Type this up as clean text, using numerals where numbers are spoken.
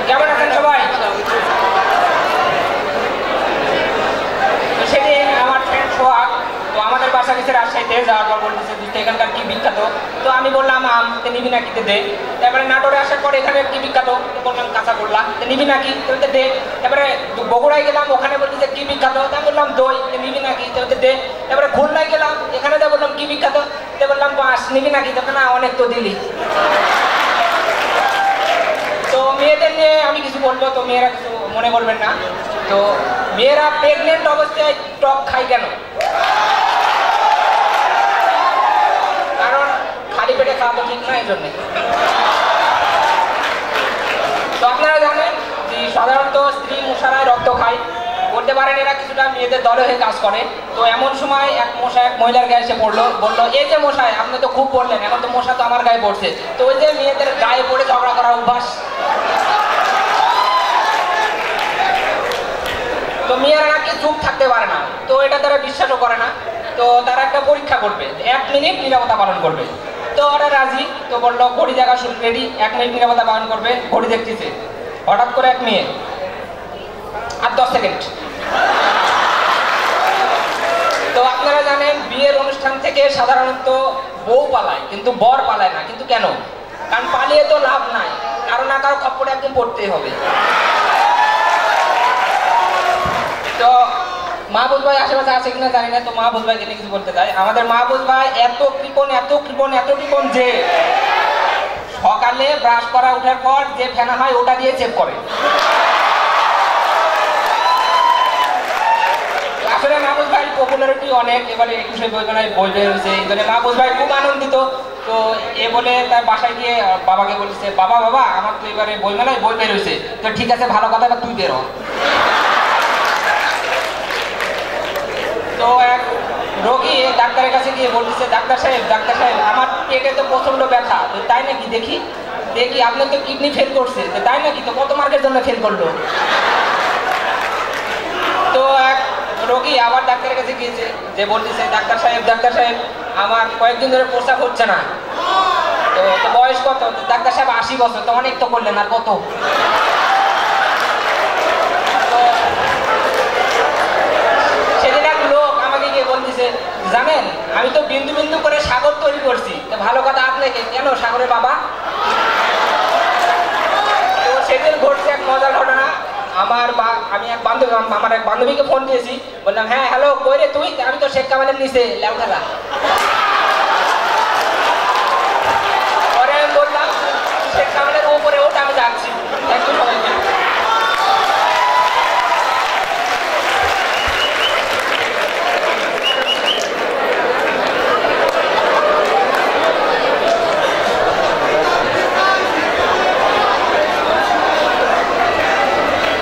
কেমন আছেন সবাই? সেদিন আমার ফ্রেন্ড সোহাগ তো আমাদের বাসা গেছে রাজশাহীতে, যাওয়ার পর বলতেছে এখানকার কি বিখ্যাত। তো আমি বললাম আম, নিবি নাকি দে। তারপরে নাটোরে আসার পর এখানে কি বিখ্যাত, বললাম কাঁচাগোল্লা, নিবি নাকি দে। তারপরে বগুড়ায় গেলাম, ওখানে বলতেছে কি বিখ্যাত, তাই বললাম দই, নিবি নাকি দে। তারপরে খুলনায় গেলাম, এখানে বললাম কি বিখ্যাত, বললাম বাস, নিবি নাকি, তখন না অনেক তো দিলি। তো মেয়েদের নিয়ে আমি কিছু বলবো, তো মেয়েরা কিছু মনে করবেন না। তো মেয়েরা প্রেগনেন্ট অবস্থায় টক খায় কেন? কারণ খালি পেটে খাওয়া তো ঠিক না, এই জন্যে। তো আপনারা জানেন যে সাধারণত স্ত্রী মশারায় রক্ত খায়, বলতে পারেন এরা কিছুটা মেয়েদের দলে হয়ে কাজ করে। তো এমন সময় এক মশা এক মহিলার গায়ে এসে পড়লো, বললো এই যে মশাই, আপনি তো খুব বললেন, এখন তো মশা তো আমার গায়ে পড়ছে। তো ওই যে মেয়েদের গায়ে পড়ে ঝগড়া করা অভ্যাস, তো মেয়েরা নাকি চুপ থাকতে পারে না, তো এটা তারা বিশ্বাসও করে না। তো তারা একটা পরীক্ষা করবে, 1 মিনিট নিরাপত্তা পালন করবে। তো ওরা রাজি, তো বললো ঘড়ি জায়গা রেডি, 1 মিনিট নিরাপত্তা পালন করবে। ঘড়ি দেখতেছে, হঠাৎ করে 1 মিনিট আর 10 সেকেন্ড। তো আপনারা জানেন বিয়ের অনুষ্ঠান থেকে সাধারণত বউ পালায়, কিন্তু বর পালায় না। কিন্তু কেন? কারণ পালিয়ে তো লাভ নাই, কারো না কারো খপ্পরে একদম পড়তেই হবে। তো মাহবুব ভাই আশেপাশে আছে কিনা জানি না, তো মাহবুব ভাইকে নিয়ে কিছু বলতে চাই। আমাদের মাহবুব ভাই এত কৃপণ যে সকালে ব্রাশ করা ওঠার পর যে ফেনা হয় ওটা দিয়ে চেক করে। আসলে মাহবুব ভাই পপুলারিটি অনেক, এবারে 21শে বইমেলায় বই বের হয়েছে, এই জন্য মাহবুব ভাই খুব আনন্দিত। তো এ বলে তার বাসায় গিয়ে বাবাকে বলছে, বাবা আমার তো এবারে বইমেলায় বই বের হয়েছে। তো ঠিক আছে, ভালো কথা, তুই বের হ। তো এক রোগী ডাক্তারের কাছে গিয়ে বলতেছে, ডাক্তার সাহেব আমার পেটে তো প্রচন্ড ব্যথা। তো তাই নাকি, দেখি আপনার তো কিডনি ফেল করছে। তো তাই নাকি, তো কত মার্কের জন্য ফেল করলো? তো এক রোগী আবার ডাক্তারের কাছে গিয়েছে, যে বলতেছে, ডাক্তার সাহেব আমার কয়েকদিন ধরে প্রস্রাব হচ্ছে না। তো বয়স কত? ডাক্তার সাহেব 80 বছর। তো অনেক তো করলেন, আর কত? সেদিন এক লোক আমাকে গিয়ে বলতেছে, জানেন আমি তো বিন্দু বিন্দু করে সাগর তৈরি করছি। তো ভালো কথা, আপনাকে কেন সাগরের বাবা? তো সেদিন ঘটছে এক মজার ঘটনা। আমি এক বান্ধবীকে ফোন দিয়েছি, বললাম হ্যাঁ হ্যালো, কই রে তুই? আমি তো শেখ কামালের নিচে লেউঠালা।